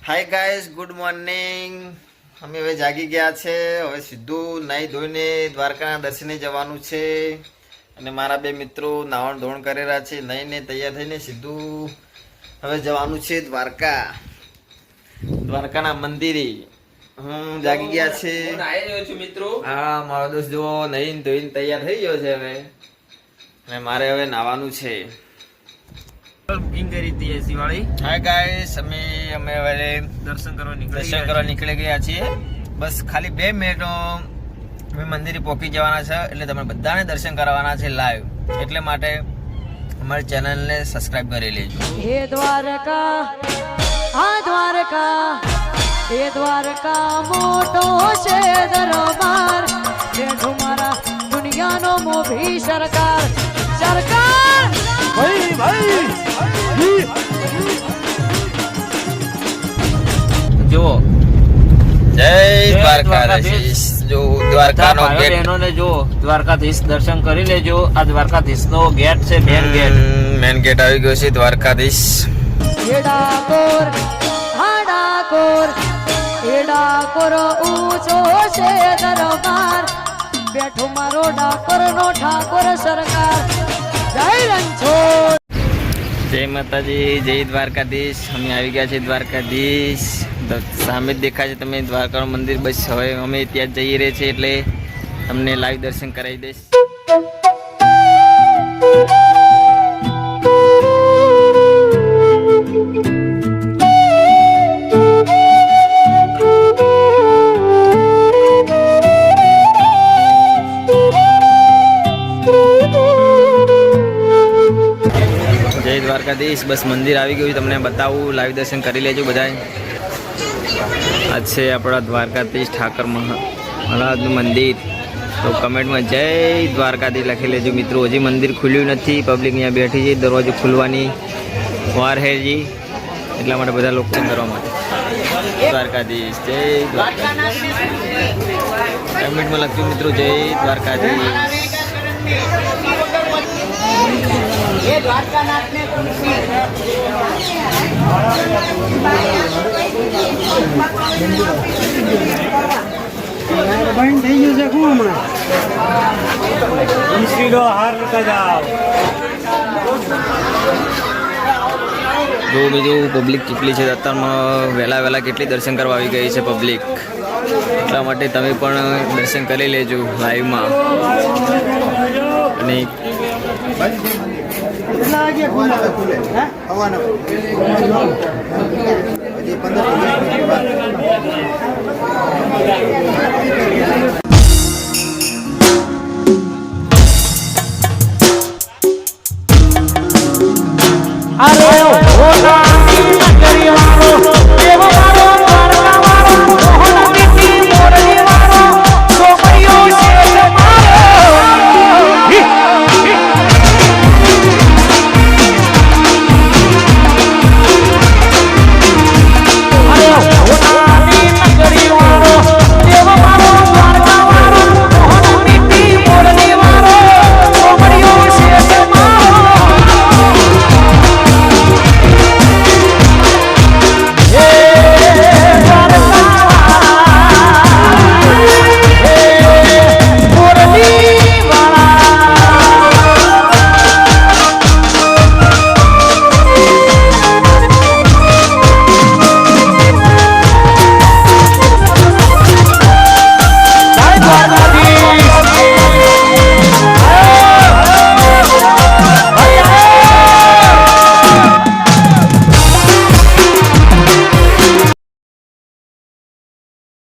Hi guys, good morning. અમે હવે જાગી ગયા છે. હવે સીધું નાહી ધોઈને દ્વારકાના દર્શને જવાનું છે. અને મારા બે મિત્રો નાવણ ધોણ કરેલા છે. નાહીને તૈયાર થઈને સીધું હવે જવાનું છે દ્વારકાના મંદિરે. જાગી ગયા છે. હા, મારો દોસ્ત જો નાહીને ધોઈને તૈયાર થઈ ગયો છે હવે. અને મારે હવે નાવાનું છે. બુકિંગ કરી હતી એસી વાળી. હાય ગાઈસ, અમે હવે દર્શન કરવા નીકળી ગયા છીએ. બસ ખાલી 2 મિનિટ અમે મંદિરે પહોંચી જવાના છે. એટલે તમે બધાને દર્શન કરવાના છે લાઈવ. એટલે માટે અમારી ચેનલને સબસ્ક્રાઇબ કરી લેજો. હે દ્વારકા, આ દ્વારકા, એ દ્વારકા મોટો છે દરબાર. બેઠો મારા દુનિયાનો મોભી સરકાર. જો જય દ્વારકાધીશ. જો દ્વારકાનો ગેટ, બહેનોને જો દ્વારકાધીશ દર્શન કરી લેજો. આ દ્વારકાધીશનો ગેટ છે, મેન ગેટ આવી ગયો છે દ્વારકાધીશ. એ ડાકોર, આ ડાકોર, એ ડાકોર ઊંચો છે દરબાર. બેઠો મારો ડાકોરનો ઠાકોર સરકાર. જય રણછોડ. જય માતાજી, જય દ્વારકાધીશ. અમે આવી ગયા છે દ્વારકાધીશ. સામે જ દેખાય છે તમે દ્વારકાનું મંદિર. બસ હવે અમે ત્યાં જઈ રહ્યા છીએ એટલે તમને લાઈવ દર્શન કરાવી દઈશ. જય દ્વારકાધીશ. બસ મંદિર આવી ગયું, તમને બતાવું, લાઈવ દર્શન કરી લેજો બધા. આ છે આપણા દ્વારકાધીશ ઠાકર મહારાજનું મંદિર. તો કમેન્ટમાં જય દ્વારકાધીશ લખી લેજો મિત્રો. હજી મંદિર ખુલ્યું નથી, પબ્લિક અહીંયા બેઠી છે. દરવાજો ખુલવાની વાર છે જી, એટલા માટે બધા લોકો કરવા માટે. દ્વારકાધીશ, જય દ્વારકાધીશ. કમેન્ટમાં લખજો મિત્રો, જય દ્વારકાધીશ. બંધ થઈ ગયું છે શું હમણાં? હાર લેતા જાઓ. જો બીજું પબ્લિક કેટલી છે અત્યારમાં. વહેલા કેટલી દર્શન કરવા આવી ગઈ છે પબ્લિક. એટલા માટે તમે પણ દર્શન કરી લેજો લાઈવમાં. અને કેટલા વાગ્યા ખુલે? હવાના 15